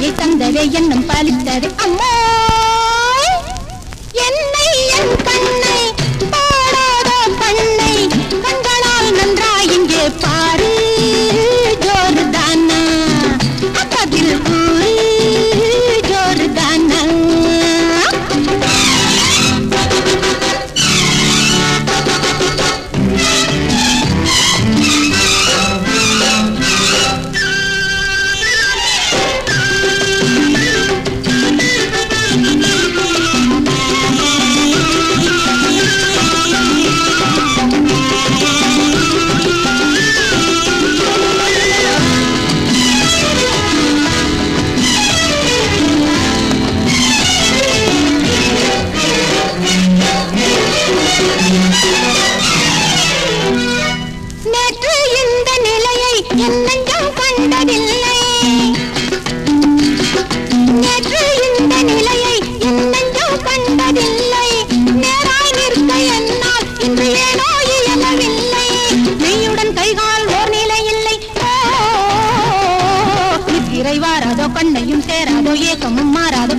ஆசையை தந்ததே என்னும் பாலித்தது அம்மா என்னை என் கண்ணை பாடாதோ பண்ணை கண்களால் நன்றாய் இங்கே பாரு ஜோருதானா அப்பதில் கூறு ஜோருதானா நேற்று இந்த நிலையை என் நெஞ்சம் கண்டதில்லை நேற்று இந்த நிலையை என் நெஞ்சம் கண்டதில்லை நேராய் நிற்க என்னால் இன்று ஏனோ இயலவில்லை மெய்யுடன் கைகால் ஓர் நிலை இல்லை நித்திரை வாராதோ கண்ணையும் சேராதோ ஏக்கமும் மாறாதோ